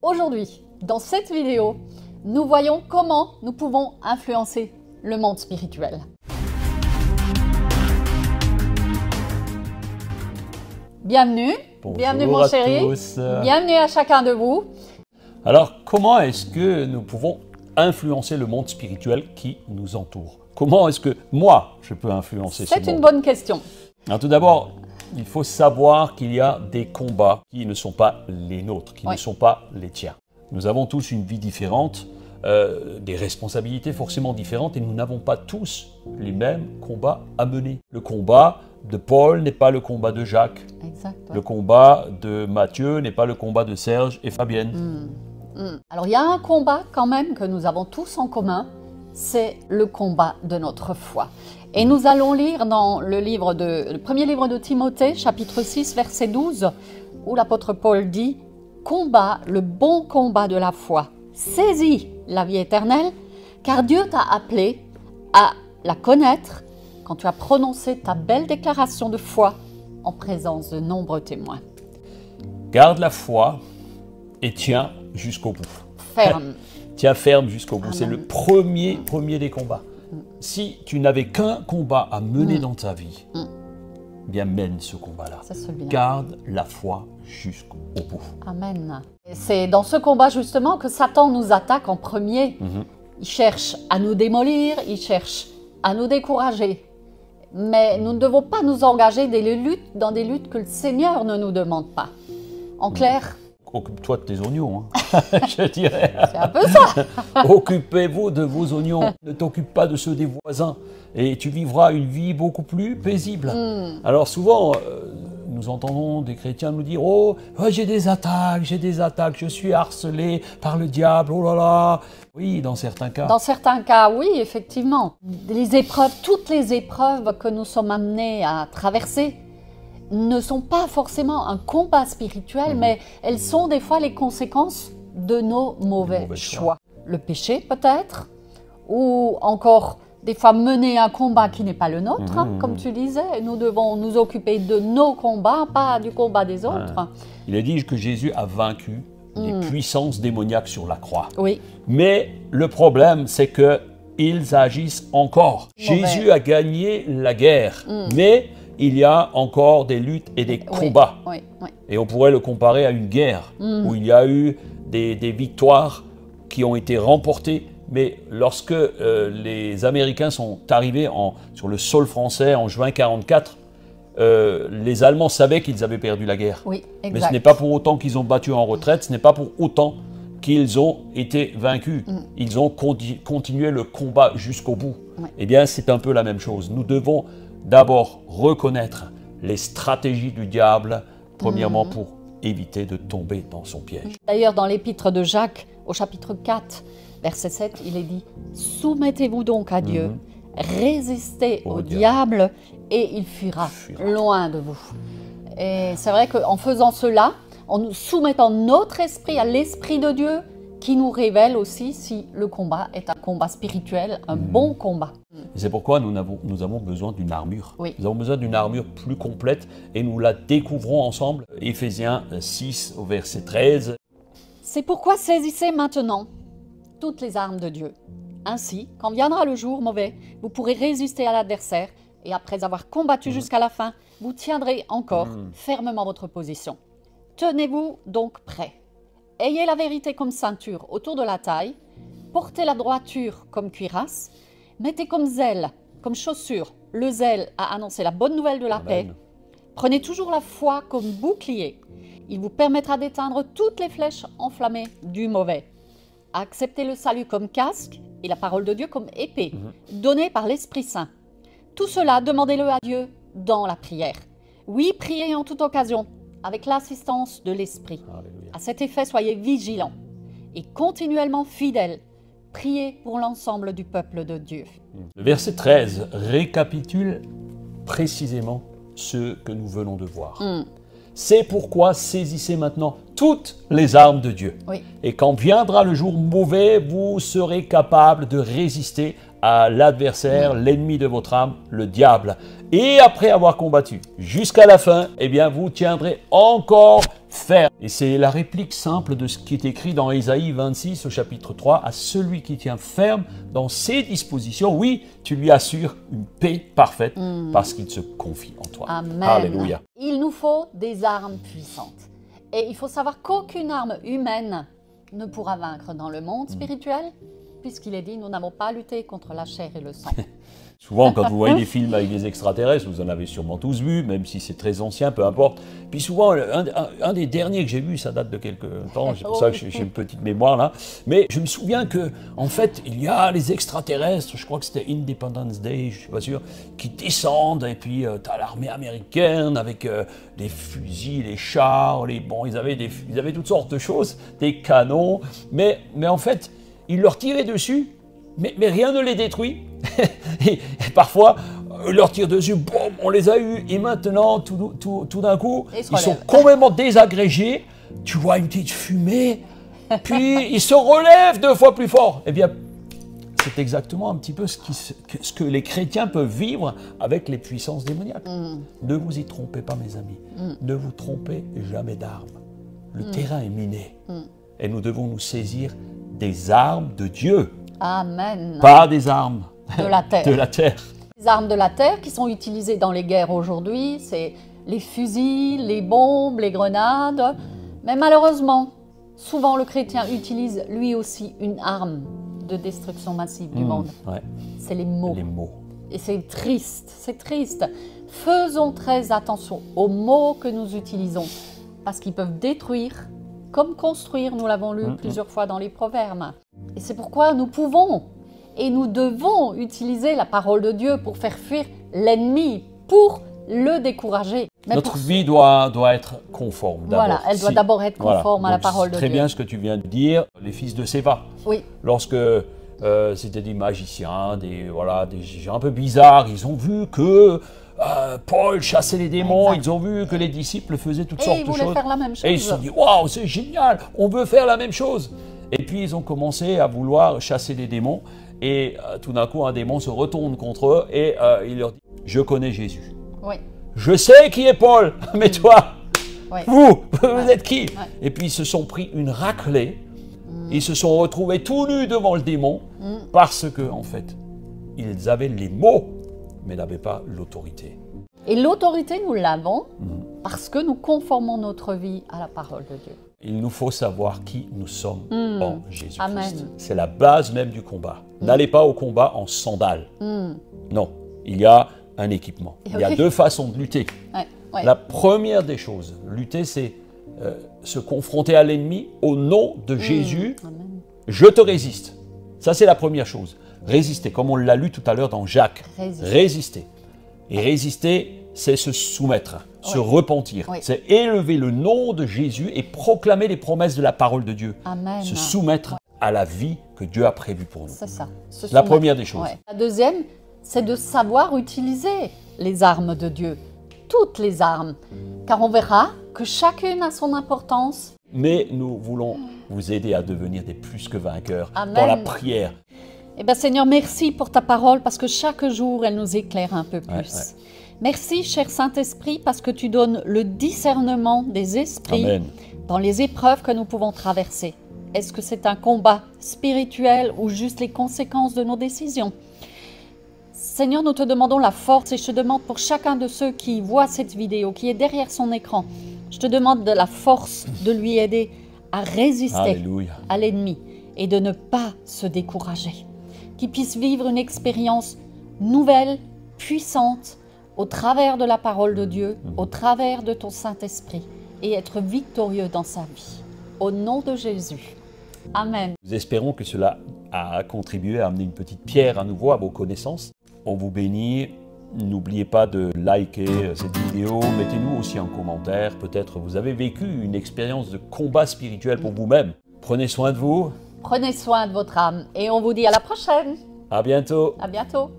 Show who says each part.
Speaker 1: Aujourd'hui, dans cette vidéo, nous voyons comment nous pouvons influencer le monde spirituel. Bienvenue, bienvenue mon chéri, bienvenue à chacun de vous.
Speaker 2: Alors, comment est-ce que nous pouvons influencer le monde spirituel qui nous entoure? Comment est-ce que moi, je peux influencer ce monde?
Speaker 1: C'est une bonne question.
Speaker 2: Alors, tout d'abord, il faut savoir qu'il y a des combats qui ne sont pas les nôtres, qui ne sont pas les tiens. Nous avons tous une vie différente, des responsabilités forcément différentes et nous n'avons pas tous les mêmes combats à mener. Le combat de Paul n'est pas le combat de Jacques.
Speaker 1: Exact, ouais.
Speaker 2: Le combat de Mathieu n'est pas le combat de Serge et Fabienne.
Speaker 1: Alors il y a un combat quand même que nous avons tous en commun, c'est le combat de notre foi. Et nous allons lire dans le premier livre de Timothée, chapitre 6, verset 12, où l'apôtre Paul dit « Combat le bon combat de la foi, saisis la vie éternelle, car Dieu t'a appelé à la connaître quand tu as prononcé ta belle déclaration de foi en présence de nombreux témoins. »
Speaker 2: Garde la foi et tiens jusqu'au bout.
Speaker 1: Ferme.
Speaker 2: Tiens ferme jusqu'au bout.
Speaker 1: Amen.
Speaker 2: C'est le premier des combats. Si tu n'avais qu'un combat à mener dans ta vie, bien mène ce combat-là.
Speaker 1: C'est celui-là.
Speaker 2: Garde la foi jusqu'au bout.
Speaker 1: Amen. Et c'est dans ce combat justement que Satan nous attaque en premier. Il cherche à nous démolir, il cherche à nous décourager. Mais nous ne devons pas nous engager dans des luttes que le Seigneur ne nous demande pas. En clair,
Speaker 2: Occupe-toi de tes oignons, je dirais.
Speaker 1: c'est un peu ça.
Speaker 2: Occupez-vous de vos oignons. Ne t'occupe pas de ceux des voisins. Et tu vivras une vie beaucoup plus paisible. Alors souvent, nous entendons des chrétiens nous dire « Oh, j'ai des attaques, je suis harcelé par le diable, oh là là !» Oui, dans certains cas.
Speaker 1: Dans certains cas, oui, effectivement. Les épreuves, toutes les épreuves que nous sommes amenés à traverser ne sont pas forcément un combat spirituel, mais elles sont des fois les conséquences de nos mauvais choix. Le péché peut-être, ou encore des fois mener un combat qui n'est pas le nôtre, comme tu disais. Nous devons nous occuper de nos combats, pas du combat des autres.
Speaker 2: Il est dit que Jésus a vaincu les puissances démoniaques sur la croix.
Speaker 1: Oui.
Speaker 2: Mais le problème, c'est qu'ils agissent encore. Jésus a gagné la guerre, mais il y a encore des luttes et des combats.
Speaker 1: Oui.
Speaker 2: Et on pourrait le comparer à une guerre, où il y a eu des victoires qui ont été remportées. Mais lorsque les Américains sont arrivés sur le sol français en juin 1944, les Allemands savaient qu'ils avaient perdu la guerre.
Speaker 1: Oui, exact.
Speaker 2: Mais ce n'est pas pour autant qu'ils ont battu en retraite, ce n'est pas pour autant qu'ils ont été vaincus. Ils ont continué le combat jusqu'au bout. Eh bien, c'est un peu la même chose. Nous devons d'abord reconnaître les stratégies du diable, premièrement pour éviter de tomber dans son piège.
Speaker 1: D'ailleurs, dans l'épître de Jacques, au chapitre 4, verset 7, il est dit « Soumettez-vous donc à Dieu, résistez au diable et il fuira loin de vous. » Et c'est vrai qu'en faisant cela, en nous soumettant notre esprit à l'Esprit de Dieu, qui nous révèle aussi si le combat est un combat spirituel, un bon combat.
Speaker 2: C'est pourquoi nous avons besoin d'une armure.
Speaker 1: Oui.
Speaker 2: Nous avons besoin d'une armure plus complète et nous la découvrons ensemble. Éphésiens 6 au verset 13.
Speaker 1: C'est pourquoi saisissez maintenant toutes les armes de Dieu. Ainsi, quand viendra le jour mauvais, vous pourrez résister à l'adversaire et après avoir combattu jusqu'à la fin, vous tiendrez encore fermement votre position. Tenez-vous donc prêts. Ayez la vérité comme ceinture autour de la taille, portez la droiture comme cuirasse, mettez comme zèle, comme chaussure, le zèle à annoncer la bonne nouvelle de la paix. Prenez toujours la foi comme bouclier. Il vous permettra d'éteindre toutes les flèches enflammées du mauvais. Acceptez le salut comme casque et la parole de Dieu comme épée, donnée par l'Esprit Saint. Tout cela, demandez-le à Dieu dans la prière. Oui, priez en toute occasion, avec l'assistance de l'Esprit. À cet effet, soyez vigilants et continuellement fidèles. Priez pour l'ensemble du peuple de Dieu.
Speaker 2: Le verset 13 récapitule précisément ce que nous venons de voir. C'est pourquoi saisissez maintenant toutes les armes de Dieu.
Speaker 1: Oui.
Speaker 2: Et quand viendra le jour mauvais, vous serez capable de résister à l'adversaire, l'ennemi de votre âme, le diable. Et après avoir combattu jusqu'à la fin, eh bien, vous tiendrez encore ferme. Et c'est la réplique simple de ce qui est écrit dans Ésaïe 26 au chapitre 3. À celui qui tient ferme dans ses dispositions, oui, tu lui assures une paix parfaite parce qu'il se confie en toi.
Speaker 1: Amen.
Speaker 2: Alléluia.
Speaker 1: Il nous faut des armes puissantes. Et il faut savoir qu'aucune arme humaine ne pourra vaincre dans le monde spirituel, puisqu'il est dit, nous n'avons pas à lutter contre la chair et le sang.
Speaker 2: Souvent, quand vous voyez des films avec des extraterrestres, vous en avez sûrement tous vu, même si c'est très ancien, peu importe. Puis souvent, un des derniers que j'ai vu, ça date de quelques temps, c'est pour ça que j'ai une petite mémoire là. Mais je me souviens que, en fait, il y a les extraterrestres, je crois que c'était Independence Day, je suis pas sûr, qui descendent, et puis tu as l'armée américaine avec des fusils, des chars, ils avaient toutes sortes de choses, des canons, mais en fait, ils leur tiraient dessus, mais rien ne les détruit. et parfois, leur tire dessus, boum, on les a eus. Et maintenant, tout d'un coup, ils sont complètement désagrégés. Tu vois une petite fumée, puis ils se relèvent 2 fois plus fort. Eh bien, c'est exactement un petit peu ce que les chrétiens peuvent vivre avec les puissances démoniaques. Ne vous y trompez pas, mes amis. Ne vous trompez jamais d'armes. Le terrain est miné. Et nous devons nous saisir des armes de Dieu.
Speaker 1: Amen.
Speaker 2: Pas des armes
Speaker 1: de la terre.
Speaker 2: de la terre.
Speaker 1: Les armes de la terre qui sont utilisées dans les guerres aujourd'hui, c'est les fusils, les bombes, les grenades. Mais malheureusement, souvent le chrétien utilise lui aussi une arme de destruction massive du monde.
Speaker 2: Ouais.
Speaker 1: C'est les mots.
Speaker 2: Les mots.
Speaker 1: Et c'est triste, c'est triste. Faisons très attention aux mots que nous utilisons, parce qu'ils peuvent détruire comme construire, nous l'avons lu plusieurs fois dans les Proverbes. Et c'est pourquoi nous pouvons et nous devons utiliser la parole de Dieu pour faire fuir l'ennemi, pour le décourager. Mais
Speaker 2: notre vie doit être conforme d'abord.
Speaker 1: Voilà, elle doit d'abord être conforme à la parole de Dieu.
Speaker 2: Très bien ce que tu viens de dire, les fils de Séva.
Speaker 1: Oui.
Speaker 2: Lorsque c'était des magiciens, des gens un peu bizarres, ils ont vu que Paul chassait les démons, ils ont vu que les disciples faisaient toutes sortes de choses.
Speaker 1: Et ils voulaient faire la même chose.
Speaker 2: Et ils se sont dit, waouh, c'est génial, on veut faire la même chose. Et puis ils ont commencé à vouloir chasser les démons. Et tout d'un coup, un démon se retourne contre eux et il leur dit, je connais Jésus.
Speaker 1: Oui.
Speaker 2: Je sais qui est Paul, mais toi, vous êtes qui? Et puis ils se sont pris une raclée. Ils se sont retrouvés tout nus devant le démon parce que, en fait, ils avaient les mots, mais n'avaient pas l'autorité.
Speaker 1: Et l'autorité, nous l'avons parce que nous conformons notre vie à la parole de Dieu.
Speaker 2: Il nous faut savoir qui nous sommes en Jésus-Christ. C'est la base même du combat. N'allez pas au combat en sandales. Non, il y a un équipement. Il y a 2 façons de lutter. La première des choses, lutter, c'est se confronter à l'ennemi au nom de Jésus. Je te résiste. Ça, c'est la première chose. Résister, comme on l'a lu tout à l'heure dans Jacques. Résister. Et résister, c'est se soumettre, se repentir. C'est élever le nom de Jésus et proclamer les promesses de la parole de Dieu.
Speaker 1: Amen.
Speaker 2: Se soumettre à la vie que Dieu a prévue pour nous.
Speaker 1: C'est ça.
Speaker 2: La première des choses.
Speaker 1: La deuxième, c'est de savoir utiliser les armes de Dieu. Toutes les armes. Car on verra que chacune a son importance.
Speaker 2: Mais nous voulons vous aider à devenir des plus que vainqueurs
Speaker 1: Amen.
Speaker 2: dans la prière.
Speaker 1: Eh bien, Seigneur, merci pour ta parole parce que chaque jour, elle nous éclaire un peu plus. Merci, cher Saint-Esprit, parce que tu donnes le discernement des esprits dans les épreuves que nous pouvons traverser. Est-ce que c'est un combat spirituel ou juste les conséquences de nos décisions? Seigneur, nous te demandons la force et je te demande pour chacun de ceux qui voient cette vidéo, qui est derrière son écran, je te demande de la force de lui aider à résister à l'ennemi et de ne pas se décourager. Qu'il puisse vivre une expérience nouvelle, puissante, au travers de la parole de Dieu, au travers de ton Saint-Esprit, et être victorieux dans sa vie. Au nom de Jésus. Amen.
Speaker 2: Nous espérons que cela a contribué à amener une petite pierre à nouveau à vos connaissances. On vous bénit. N'oubliez pas de liker cette vidéo. Mettez-nous aussi en commentaire. Peut-être vous avez vécu une expérience de combat spirituel pour vous-même. Prenez soin de vous.
Speaker 1: Prenez soin de votre âme et on vous dit à la prochaine.
Speaker 2: À bientôt.
Speaker 1: À bientôt.